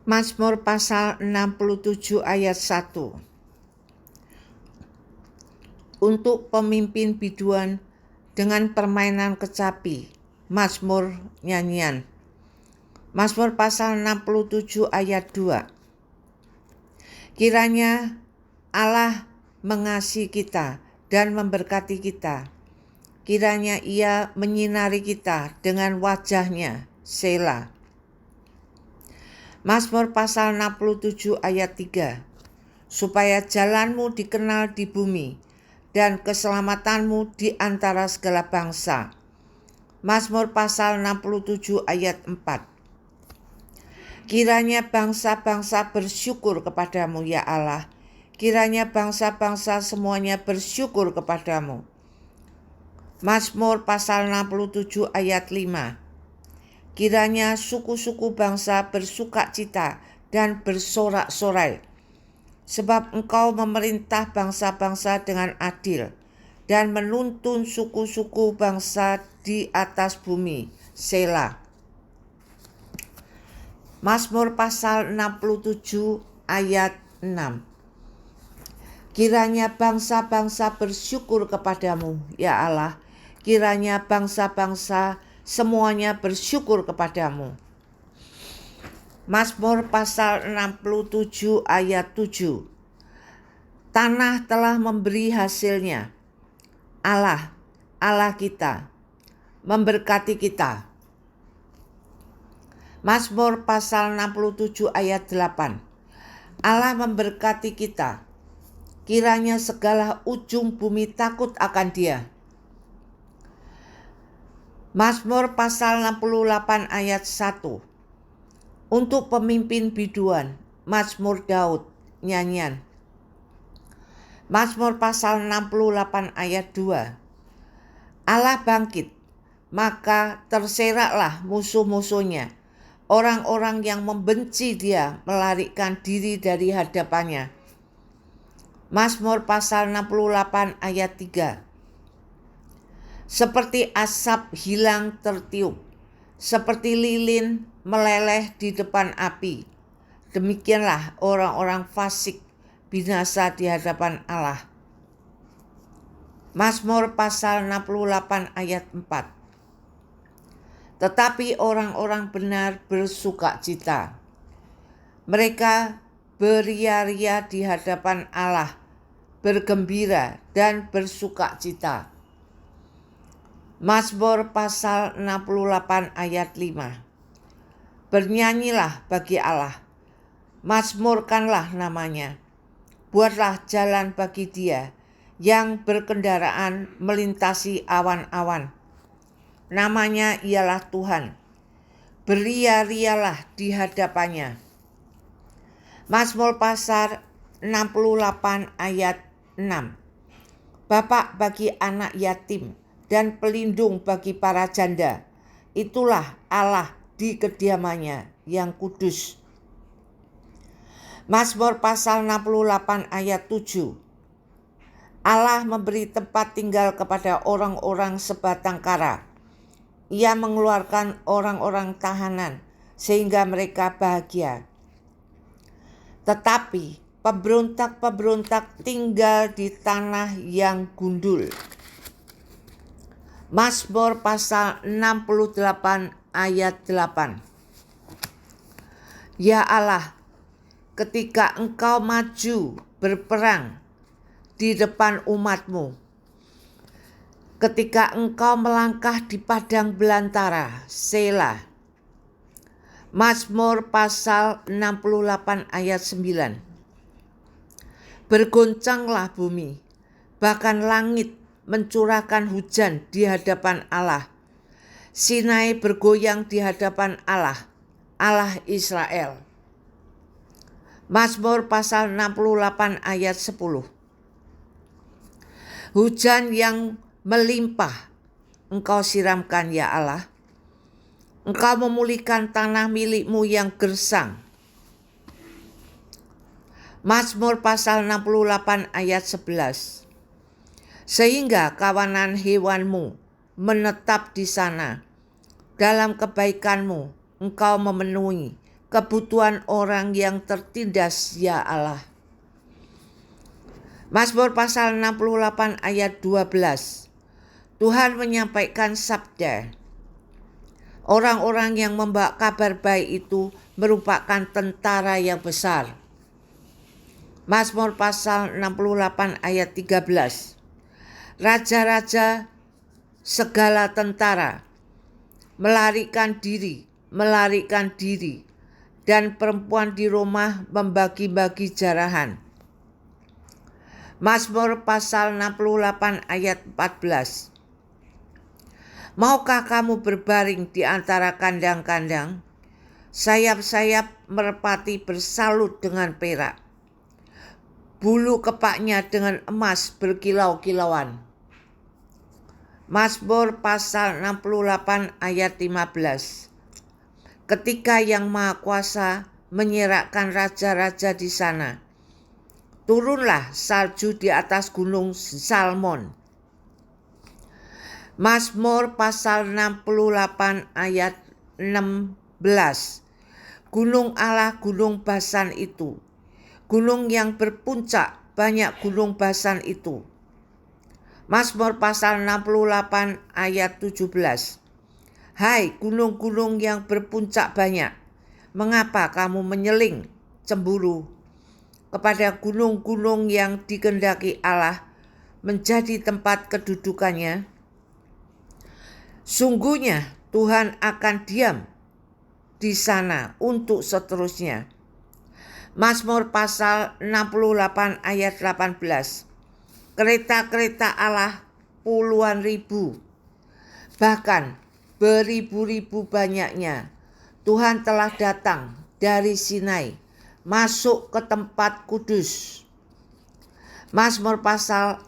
Mazmur pasal 67 ayat 1. Untuk pemimpin biduan dengan permainan kecapi. Mazmur nyanyian. Mazmur pasal 67 ayat 2. Kiranya Allah mengasihi kita dan memberkati kita. Kiranya Ia menyinari kita dengan wajah-Nya. Selah. Mazmur pasal 67 ayat 3. Supaya jalanmu dikenal di bumi dan keselamatanmu di antara segala bangsa. Mazmur pasal 67 ayat 4. Kiranya bangsa-bangsa bersyukur kepadamu ya Allah. Kiranya bangsa-bangsa semuanya bersyukur kepadamu. Mazmur pasal 67 ayat 5. Kiranya suku-suku bangsa bersukacita dan bersorak-sorai, sebab Engkau memerintah bangsa-bangsa dengan adil dan menuntun suku-suku bangsa di atas bumi. Selah. Mazmur pasal 67 ayat 6. Kiranya bangsa-bangsa bersyukur kepadamu, ya Allah. Kiranya bangsa-bangsa semuanya bersyukur kepadamu. Mazmur pasal 67 ayat 7. Tanah telah memberi hasilnya. Allah kita, memberkati kita. Mazmur pasal 67 ayat 8. Allah memberkati kita. Kiranya segala ujung bumi takut akan Dia. Mazmur pasal 68 ayat 1. Untuk pemimpin biduan, Mazmur Daud, nyanyian. Mazmur pasal 68 ayat 2. Allah bangkit, maka terseraklah musuh-musuhnya. Orang-orang yang membenci Dia melarikan diri dari hadapannya. Mazmur pasal 68 ayat 3. Seperti asap hilang tertiup, seperti lilin meleleh di depan api. Demikianlah orang-orang fasik binasa di hadapan Allah. Mazmur pasal 68 ayat 4. Tetapi orang-orang benar bersukacita. Mereka beria-ria di hadapan Allah, bergembira dan bersukacita. Mazmur pasal 68 ayat 5. Bernyanyilah bagi Allah, mazmurkanlah namanya. Buatlah jalan bagi Dia yang berkendaraan melintasi awan-awan. Namanya ialah Tuhan. Beria-rialah di hadapannya. Mazmur pasal 68 ayat 6. Bapak bagi anak yatim dan pelindung bagi para janda. Itulah Allah di kediamannya yang kudus. Mazmur pasal 68 ayat 7. Allah memberi tempat tinggal kepada orang-orang sebatang kara. Ia mengeluarkan orang-orang tahanan sehingga mereka bahagia. Tetapi pemberontak-pemberontak tinggal di tanah yang gundul. Mazmur pasal 68 ayat 8. Ya Allah, ketika Engkau maju berperang di depan umat-Mu, ketika Engkau melangkah di padang belantara, Selah. Mazmur pasal 68 ayat 9. Bergoncanglah bumi, bahkan langit mencurahkan hujan di hadapan Allah. Sinai bergoyang di hadapan Allah, Allah Israel. Mazmur pasal 68 ayat 10. Hujan yang melimpah Engkau siramkan ya Allah. Engkau memulihkan tanah milik-Mu yang gersang. Mazmur pasal 68 ayat 11. Sehingga kawanan hewan-Mu menetap di sana. Dalam kebaikan-Mu Engkau memenuhi kebutuhan orang yang tertindas, ya Allah. Mazmur pasal 68 ayat 12. Tuhan menyampaikan sabda. Orang-orang yang membawa kabar baik itu merupakan tentara yang besar. Mazmur pasal 68 ayat 13. Raja-raja segala tentara melarikan diri, dan perempuan di rumah membagi-bagi jarahan. Mazmur pasal 68 ayat 14. Maukah kamu berbaring di antara kandang-kandang, sayap-sayap merpati bersalut dengan perak, bulu kepaknya dengan emas berkilau-kilauan. Mazmur pasal 68 ayat 15. Ketika Yang Maha Kuasa menyerahkan raja-raja di sana, turunlah salju di atas gunung Salmon. Mazmur pasal 68 ayat 16. Gunung Allah, gunung Basan itu, gunung yang berpuncak, banyak gunung Basan itu. Mazmur pasal 68 ayat 17. Hai gunung-gunung yang berpuncak banyak, mengapa kamu menyeling cemburu kepada gunung-gunung yang dikehendaki Allah menjadi tempat kedudukannya? Sungguhnya Tuhan akan diam di sana untuk seterusnya. Mazmur pasal 68 ayat 18. Kereta-kereta Allah puluhan ribu, bahkan beribu-ribu banyaknya. Tuhan telah datang dari Sinai, masuk ke tempat kudus. Mazmur pasal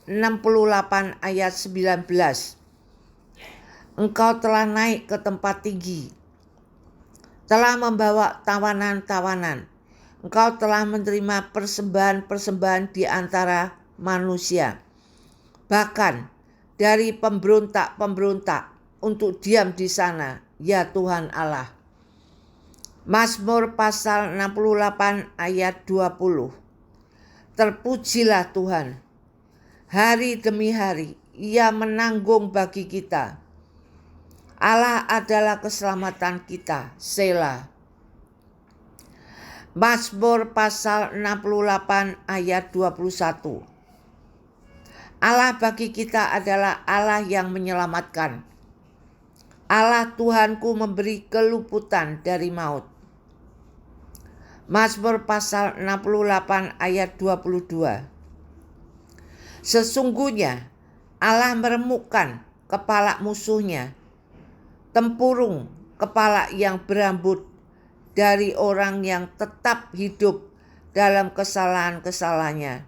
68 ayat 19. Engkau telah naik ke tempat tinggi, telah membawa tawanan-tawanan. Engkau telah menerima persembahan-persembahan di antara manusia, bahkan dari pemberontak-pemberontak untuk diam di sana, ya Tuhan Allah. Mazmur pasal 68 ayat 20. Terpujilah Tuhan, hari demi hari Ia menanggung bagi kita. Allah adalah keselamatan kita. Selah. Mazmur pasal 68 ayat 21. Allah bagi kita adalah Allah yang menyelamatkan. Allah Tuhanku memberi keluputan dari maut. Mazmur pasal 68 ayat 22. Sesungguhnya Allah meremukkan kepala musuhnya, tempurung kepala yang berambut dari orang yang tetap hidup dalam kesalahan-kesalahannya.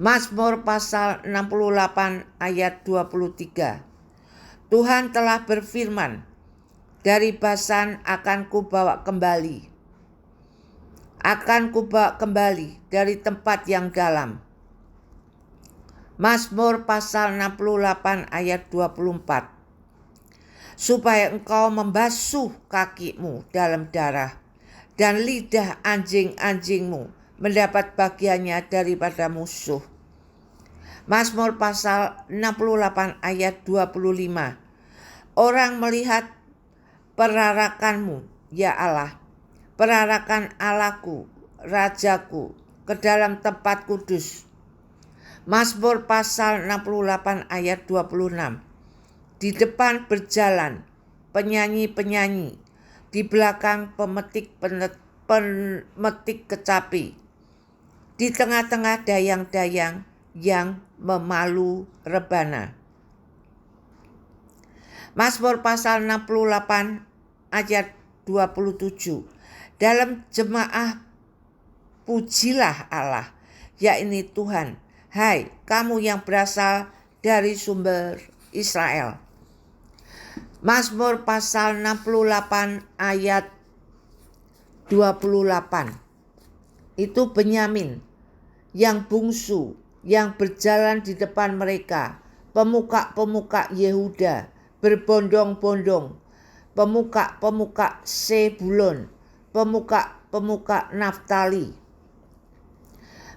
Mazmur pasal 68 ayat 23. Tuhan telah berfirman, dari Basan akan kubawa kembali. Akan kubawa kembali dari tempat yang dalam. Mazmur pasal 68 ayat 24. Supaya engkau membasuh kakimu dalam darah, dan lidah anjing-anjingmu mendapat bagiannya daripada musuh. Mazmur pasal 68 ayat 25. Orang melihat perarakanmu, ya Allah, perarakan Allahku, Rajaku, ke dalam tempat kudus. Mazmur pasal 68 ayat 26. Di depan berjalan penyanyi-penyanyi, di belakang pemetik kecapi, di tengah-tengah dayang-dayang yang memalu rebana. Mazmur pasal 68 ayat 27. Dalam jemaah pujilah Allah, yakni Tuhan, hai kamu yang berasal dari sumber Israel. Mazmur pasal 68 ayat 28. Itu Benyamin yang bungsu, yang berjalan di depan mereka, pemuka-pemuka Yehuda berbondong-bondong, pemuka-pemuka Sebulon pemuka Naftali.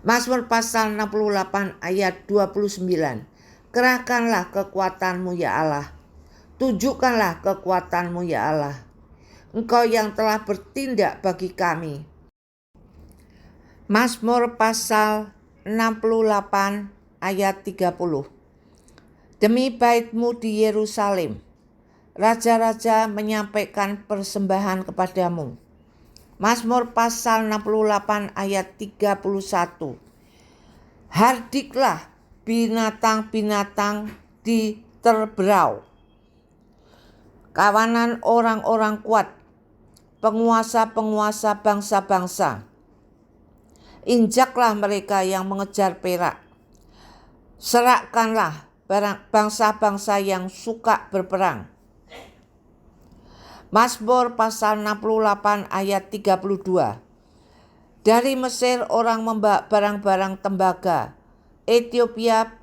Mazmur pasal 68 ayat 29. Kerahkanlah kekuatanmu ya Allah. Tunjukkanlah kekuatanmu ya Allah. Engkau yang telah bertindak bagi kami. Mazmur pasal 68 ayat 30. Demi bait-Mu di Yerusalem, raja-raja menyampaikan persembahan kepadamu. Mazmur pasal 68 ayat 31. Hardiklah binatang-binatang di terberau. Kawanan orang-orang kuat, penguasa-penguasa bangsa-bangsa. Injaklah mereka yang mengejar perak. Serakkanlah bangsa-bangsa yang suka berperang. Mazmur pasal 68 ayat 32. Dari Mesir orang membawa barang-barang tembaga. Ethiopia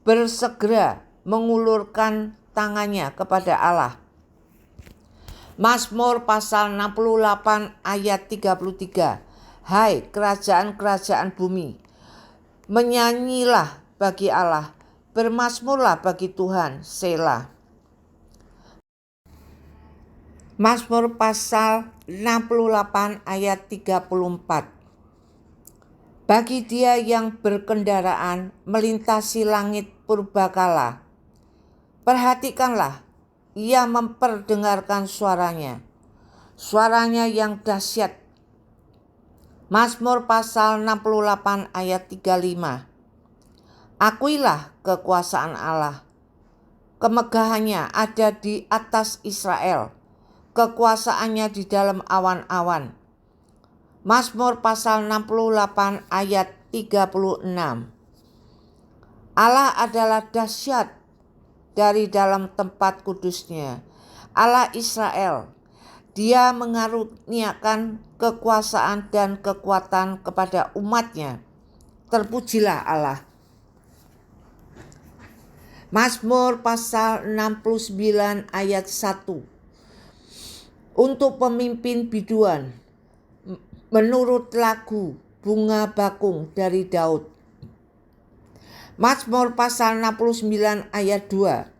bersegera mengulurkan tangannya kepada Allah. Mazmur pasal 68 ayat 33. Hai kerajaan-kerajaan bumi, menyanyilah bagi Allah, bermazmurlah bagi Tuhan, Selah. Mazmur pasal 68 ayat 34. Bagi dia yang berkendaraan melintasi langit purbakala, perhatikanlah, ia memperdengarkan suaranya yang dahsyat. Mazmur pasal 68 ayat 35. Akuilah kekuasaan Allah, kemegahannya ada di atas Israel, kekuasaannya di dalam awan-awan. Mazmur pasal 68 ayat 36. Allah adalah dahsyat dari dalam tempat kudusnya, Allah Israel. Dia mengaruniakan kekuasaan dan kekuatan kepada umatnya. Terpujilah Allah. Mazmur pasal 69 ayat 1. Untuk pemimpin biduan, menurut lagu bunga bakung dari Daud. Mazmur pasal 69 ayat 2.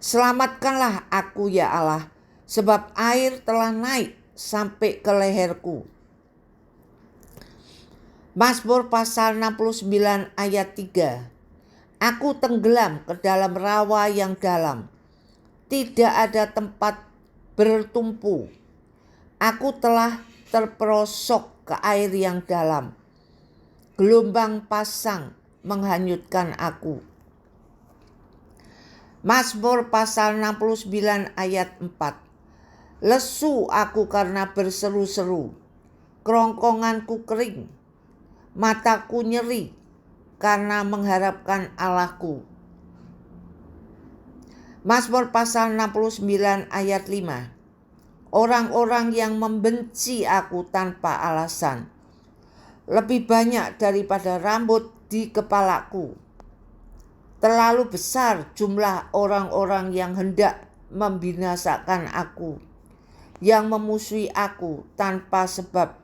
Selamatkanlah aku ya Allah, sebab air telah naik sampai ke leherku. Mazmur pasal 69 ayat 3. Aku tenggelam ke dalam rawa yang dalam, tidak ada tempat bertumpu. Aku telah terperosok ke air yang dalam, gelombang pasang menghanyutkan aku. Mazmur pasal 69 ayat 4. Lesu aku karena berseru-seru, kerongkonganku kering, mataku nyeri karena mengharapkan Allahku. Mazmur pasal 69 ayat 5. Orang-orang yang membenci aku tanpa alasan, lebih banyak daripada rambut di kepalaku. Terlalu besar jumlah orang-orang yang hendak membinasakan aku, yang memusuhi aku tanpa sebab.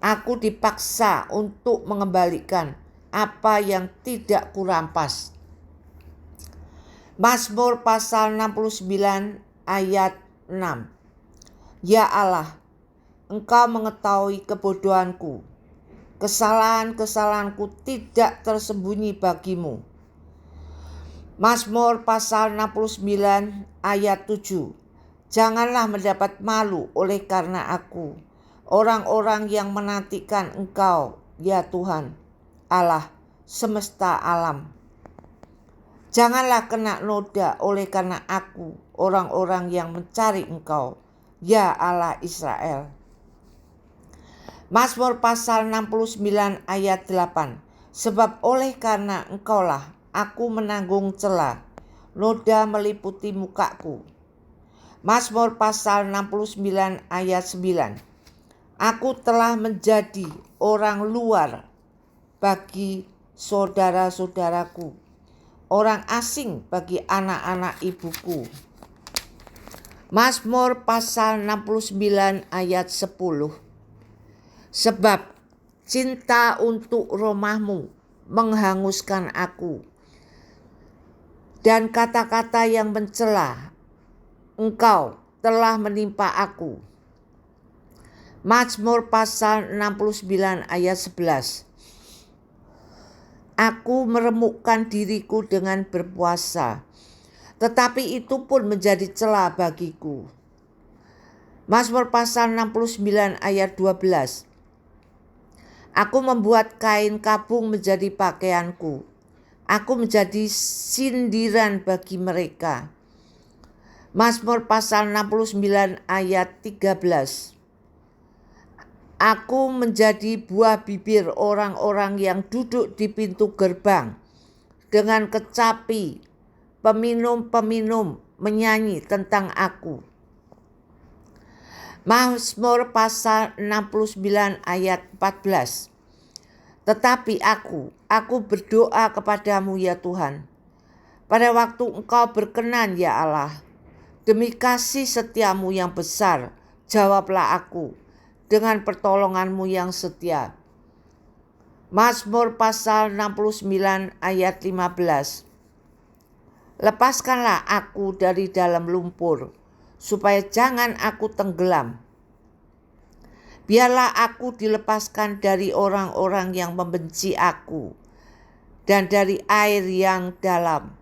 Aku dipaksa untuk mengembalikan apa yang tidak kurampas. Mazmur pasal 69 ayat 6. Ya Allah, Engkau mengetahui kebodohanku, kesalahan-kesalahanku tidak tersembunyi bagimu. Mazmur pasal 69 ayat 7. Janganlah mendapat malu oleh karena aku, orang-orang yang menantikan Engkau, ya Tuhan, Allah semesta alam. Janganlah kena noda oleh karena aku, orang-orang yang mencari Engkau, ya Allah Israel. Mazmur pasal 69 ayat 8. Sebab oleh karena Engkaulah aku menanggung cela, noda meliputi mukaku. Mazmur pasal 69 ayat 9. Aku telah menjadi orang luar bagi saudara-saudaraku, orang asing bagi anak-anak ibuku. Mazmur pasal 69 ayat 10. Sebab cinta untuk rumahmu menghanguskan aku, dan kata-kata yang mencela engkau telah menimpa aku. Mazmur pasal 69 ayat 11. Aku meremukkan diriku dengan berpuasa, tetapi itu pun menjadi cela bagiku. Mazmur pasal 69 ayat 12. Aku membuat kain kabung menjadi pakaianku. Aku menjadi sindiran bagi mereka. Mazmur pasal 69 ayat 13. Aku menjadi buah bibir orang-orang yang duduk di pintu gerbang. Dengan kecapi, peminum-peminum menyanyi tentang aku. Mazmur pasal 69 ayat 14. Tetapi aku berdoa kepadamu ya Tuhan. Pada waktu engkau berkenan ya Allah, demi kasih setiamu yang besar, jawablah aku dengan pertolonganmu yang setia. Mazmur pasal 69 ayat 15. Lepaskanlah aku dari dalam lumpur, supaya jangan aku tenggelam. Biarlah aku dilepaskan dari orang-orang yang membenci aku, dan dari air yang dalam.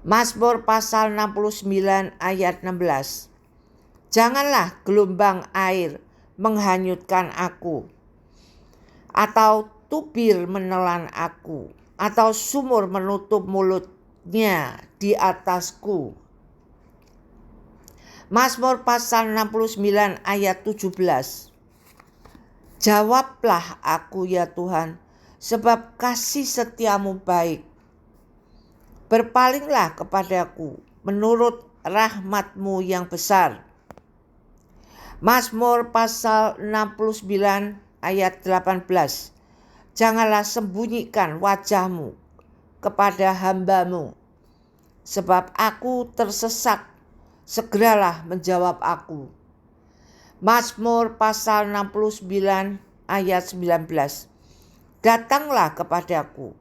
Mazmur pasal 69 ayat 16. Janganlah gelombang air menghanyutkan aku, atau tubir menelan aku, atau sumur menutup mulutnya di atasku. Mazmur pasal 69 ayat 17. Jawablah aku ya Tuhan, sebab kasih setiamu baik. Berpalinglah kepadaku menurut rahmatmu yang besar. Mazmur pasal 69 ayat 18. Janganlah sembunyikan wajahmu kepada hambamu, sebab aku tersesak, segeralah menjawab aku. Mazmur pasal 69 ayat 19. Datanglah kepadaku,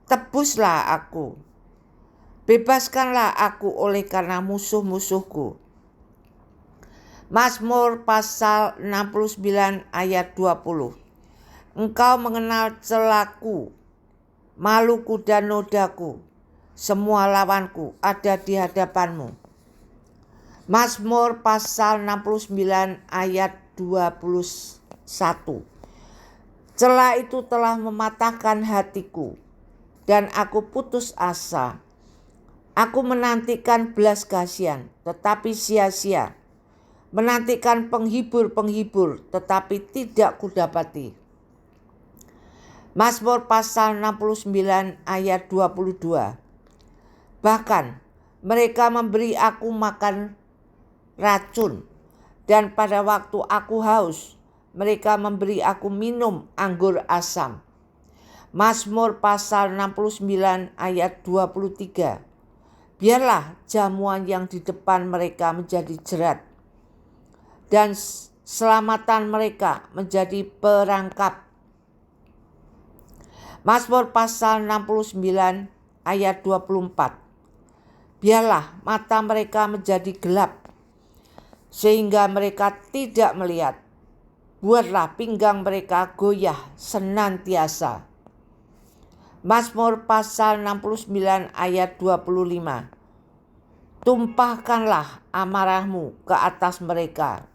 tebuslah aku, bebaskanlah aku oleh karena musuh-musuhku. Mazmur pasal 69 ayat 20. Engkau mengenal celaku, maluku dan nodaku, semua lawanku ada di hadapanmu. Mazmur pasal 69 ayat 21. Cela itu telah mematahkan hatiku, dan aku putus asa. Aku menantikan belas kasihan, tetapi sia-sia. Menantikan penghibur-penghibur, tetapi tidak kudapati. Mazmur pasal 69 ayat 22. Bahkan mereka memberi aku makan racun, dan pada waktu aku haus, mereka memberi aku minum anggur asam. Mazmur pasal 69 ayat 23. Biarlah jamuan yang di depan mereka menjadi jerat, dan selamatan mereka menjadi perangkap. Mazmur pasal 69 ayat 24. Biarlah mata mereka menjadi gelap, sehingga mereka tidak melihat. Buatlah pinggang mereka goyah senantiasa. Mazmur pasal 69 ayat 25. Tumpahkanlah amarahmu ke atas mereka,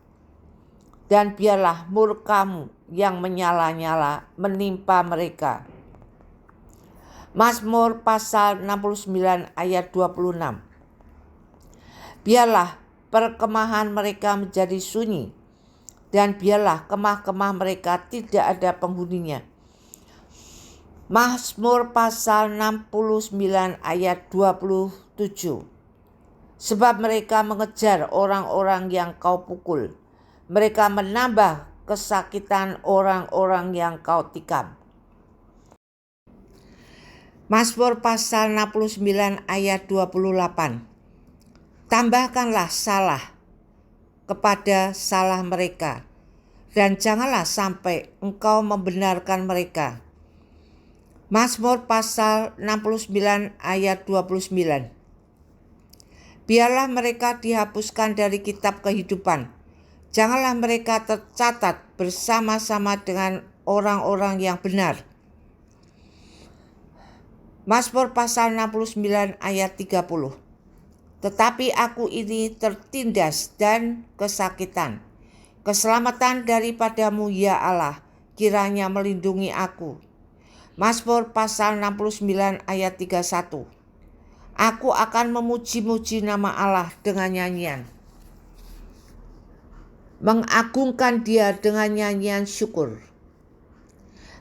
dan biarlah murkamu yang menyala-nyala menimpa mereka. Mazmur pasal 69 ayat 26. Biarlah perkemahan mereka menjadi sunyi, dan biarlah kemah-kemah mereka tidak ada penghuninya. Mazmur pasal 69 ayat 27. Sebab mereka mengejar orang-orang yang kau pukul. Mereka menambah kesakitan orang-orang yang kau tikam. Mazmur pasal 69 ayat 28. Tambahkanlah salah kepada salah mereka, dan janganlah sampai engkau membenarkan mereka. Mazmur pasal 69 ayat 29. Biarlah mereka dihapuskan dari kitab kehidupan. Janganlah mereka tercatat bersama-sama dengan orang-orang yang benar. Mazmur pasal 69 ayat 30. Tetapi aku ini tertindas dan kesakitan. Keselamatan daripadamu ya Allah, kiranya melindungi aku. Mazmur pasal 69 ayat 31. Aku akan memuji-muji nama Allah dengan nyanyian, mengagungkan Dia dengan nyanyian syukur.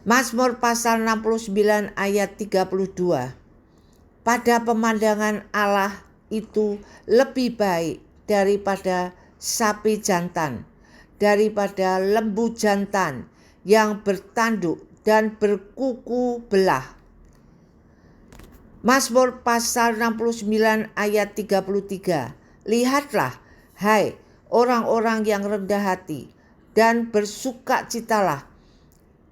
Mazmur pasal 69 ayat 32. Pada pemandangan Allah itu lebih baik daripada sapi jantan, daripada lembu jantan yang bertanduk dan berkuku belah. Mazmur pasal 69 ayat 33. Lihatlah, hai orang-orang yang rendah hati, dan bersukacitalah,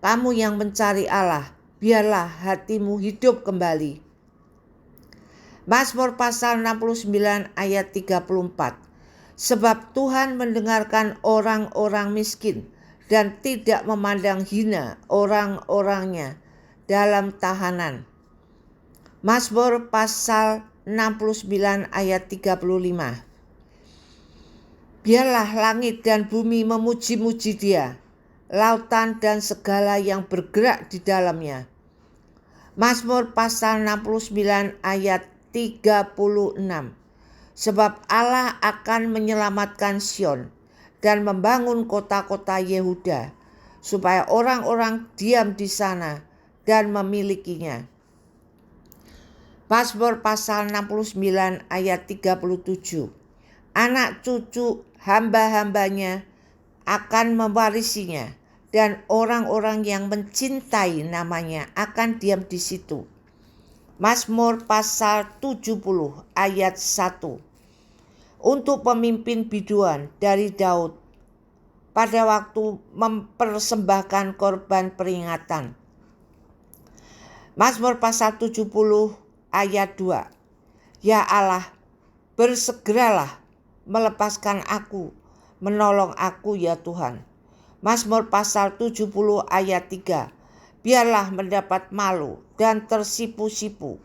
kamu yang mencari Allah, biarlah hatimu hidup kembali. Mazmur pasal 69 ayat 34. Sebab Tuhan mendengarkan orang-orang miskin dan tidak memandang hina orang-orangnya dalam tahanan. Mazmur pasal 69 ayat 35. Biarlah langit dan bumi memuji-muji Dia, lautan dan segala yang bergerak di dalamnya. Mazmur pasal 69 ayat 36. Sebab Allah akan menyelamatkan Sion dan membangun kota-kota Yehuda, supaya orang-orang diam di sana dan memilikinya. Mazmur pasal 69 ayat 37. Anak cucu hamba-hambanya akan mewarisinya, dan orang-orang yang mencintai namanya akan diam di situ. Mazmur pasal 70 ayat 1. Untuk pemimpin biduan dari Daud pada waktu mempersembahkan korban peringatan. Mazmur pasal 70 ayat 2. Ya Allah, bersegeralah melepaskan aku, menolong aku ya Tuhan. Mazmur pasal 70 ayat 3. Biarlah mendapat malu dan tersipu-sipu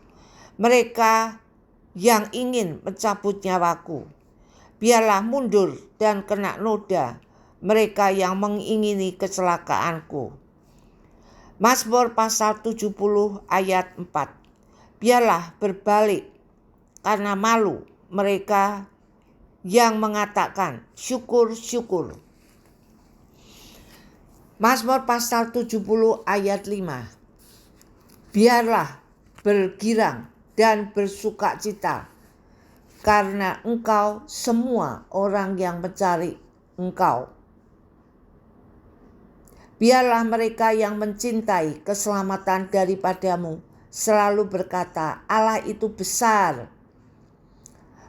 mereka yang ingin mencabut nyawaku. Biarlah mundur dan kena noda mereka yang mengingini kecelakaanku. Mazmur pasal 70 ayat 4. Biarlah berbalik karena malu mereka yang mengatakan syukur, syukur. Mazmur pasal 70 ayat 5. Biarlah bergirang dan bersukacita karena engkau semua orang yang mencari engkau. Biarlah mereka yang mencintai keselamatan daripadamu selalu berkata, Allah itu besar.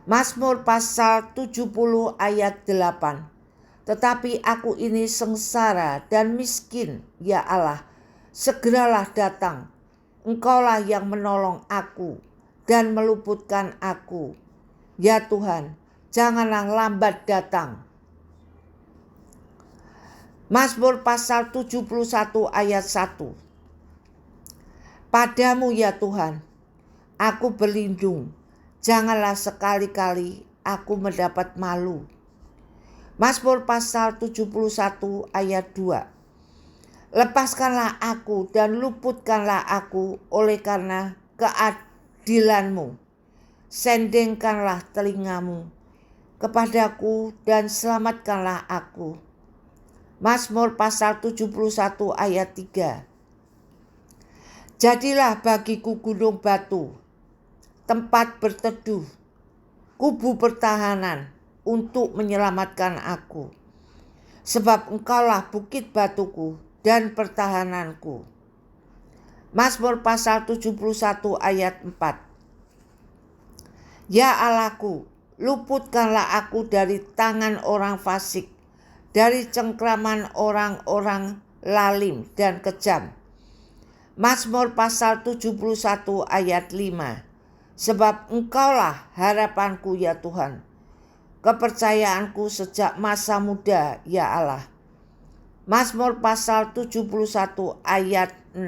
Mazmur pasal 70 ayat 8. Tetapi aku ini sengsara dan miskin, ya Allah, segeralah datang. Engkaulah yang menolong aku dan meluputkan aku. Ya Tuhan, janganlah lambat datang. Mazmur pasal 71 ayat 1. Padamu ya Tuhan, aku berlindung. Janganlah sekali-kali aku mendapat malu. Mazmur pasal 71 ayat 2. Lepaskanlah aku dan luputkanlah aku oleh karena keadilanmu. Sendengkanlah telingamu kepadaku dan selamatkanlah aku. Mazmur pasal 71 ayat 3. Jadilah bagiku gunung batu, tempat berteduh, kubu pertahanan untuk menyelamatkan aku. Sebab engkaulah bukit batuku dan pertahananku. Mazmur pasal 71 ayat 4. Ya Allahku, luputkanlah aku dari tangan orang fasik, dari cengkraman orang-orang lalim dan kejam. Mazmur pasal 71 ayat 5. Sebab Engkaulah harapanku ya Tuhan, kepercayaanku sejak masa muda ya Allah. Mazmur pasal 71 ayat 6.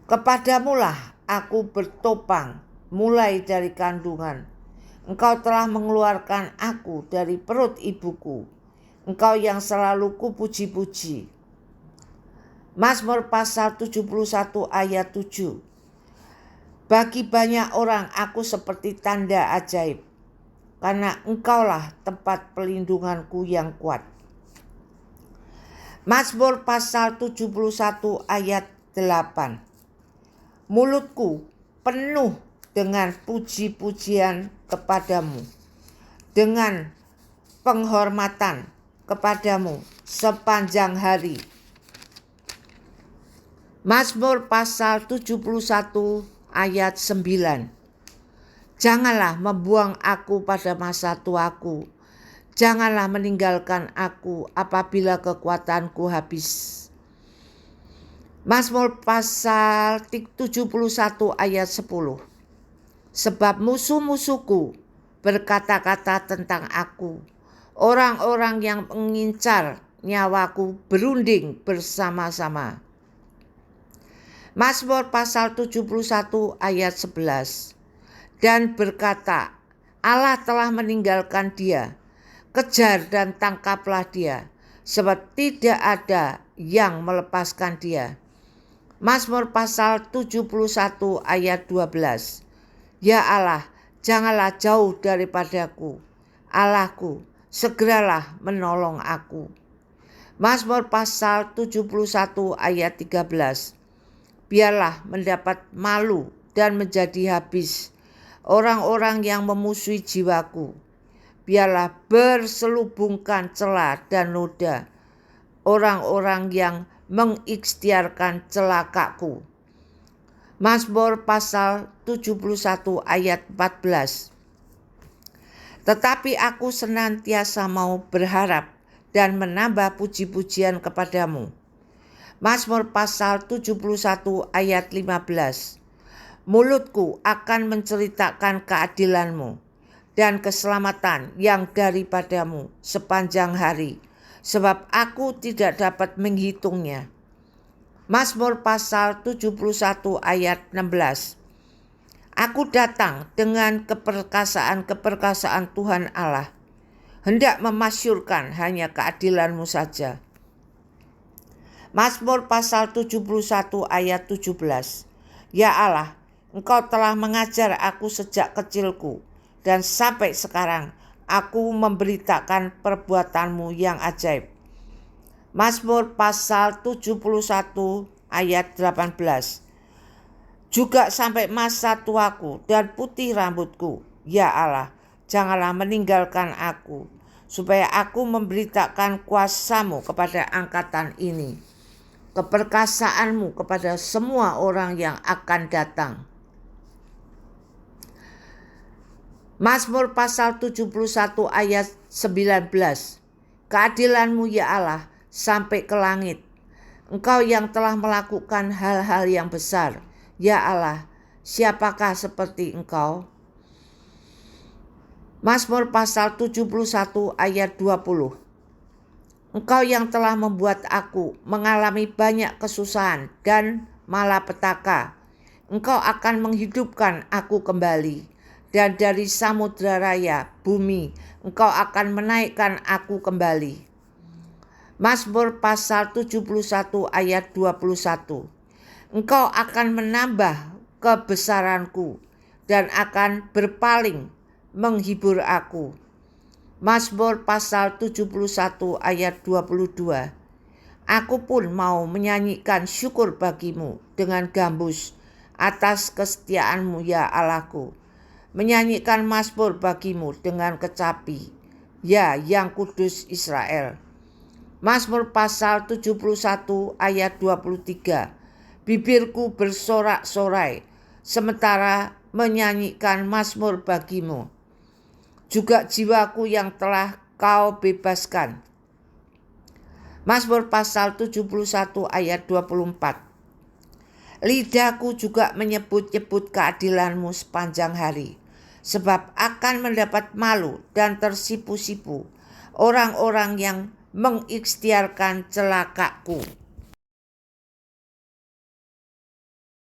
Kepadamulah aku bertopang mulai dari kandungan. Engkau telah mengeluarkan aku dari perut ibuku. Engkau yang selalu kupuji-puji. Mazmur pasal 71 ayat 7. Bagi banyak orang aku seperti tanda ajaib, karena Engkaulah tempat pelindunganku yang kuat. Mazmur pasal 71 ayat 8. Mulutku penuh dengan puji-pujian kepadamu, dengan penghormatan kepadamu sepanjang hari. Mazmur pasal 71 ayat 9. Janganlah membuang aku pada masa tuaku, janganlah meninggalkan aku apabila kekuatanku habis. Mazmur pasal 71 ayat 10. Sebab musuh-musuhku berkata-kata tentang aku, orang-orang yang mengincar nyawaku berunding bersama-sama. Mazmur pasal 71 ayat 11. Dan berkata, Allah telah meninggalkan dia, kejar dan tangkaplah dia, sebab tidak ada yang melepaskan dia. Mazmur pasal 71 ayat 12. Ya Allah, janganlah jauh daripadaku, Allahku, segeralah menolong aku. Mazmur pasal 71 ayat 13. Biarlah mendapat malu dan menjadi habis orang-orang yang memusuhi jiwaku. Biarlah berselubungkan celah dan noda orang-orang yang mengikhtiarkan celakaku. Mazmur pasal 71 ayat 14. Tetapi aku senantiasa mau berharap dan menambah puji-pujian kepadamu. Mazmur pasal 71 ayat 15. Mulutku akan menceritakan keadilanmu dan keselamatan yang daripadamu sepanjang hari, sebab aku tidak dapat menghitungnya. Mazmur pasal 71 ayat 16. Aku datang dengan keperkasaan-keperkasaan Tuhan Allah, hendak memasyurkan hanya keadilanmu saja. Mazmur pasal 71 ayat 17. Ya Allah, Engkau telah mengajar aku sejak kecilku, dan sampai sekarang aku memberitakan perbuatanmu yang ajaib. Mazmur pasal 71 ayat 18. Juga sampai masa tuaku dan putih rambutku, ya Allah, janganlah meninggalkan aku, supaya aku memberitakan kuasamu kepada angkatan ini, keperkasaanmu kepada semua orang yang akan datang. Mazmur pasal 71 ayat 19. Keadilanmu ya Allah sampai ke langit. Engkau yang telah melakukan hal-hal yang besar. Ya Allah, siapakah seperti Engkau? Mazmur pasal 71 ayat 20. Engkau yang telah membuat aku mengalami banyak kesusahan dan malapetaka. Engkau akan menghidupkan aku kembali, dan dari samudra raya bumi Engkau akan menaikkan aku kembali. Mazmur pasal 71 ayat 21. Engkau akan menambah kebesaranku dan akan berpaling menghibur aku. Mazmur pasal 71 ayat 22. Aku pun mau menyanyikan syukur bagimu dengan gambus atas kesetiaanmu ya Allahku. Menyanyikan mazmur bagimu dengan kecapi, ya yang kudus Israel. Mazmur pasal 71 ayat 23. Bibirku bersorak-sorai sementara menyanyikan mazmur bagimu. juga jiwaku yang telah kau bebaskan. Mazmur pasal 71 ayat 24. Lidahku juga menyebut-nyebut keadilanmu sepanjang hari, sebab akan mendapat malu dan tersipu-sipu orang-orang yang mengikhtiarkan celakaku.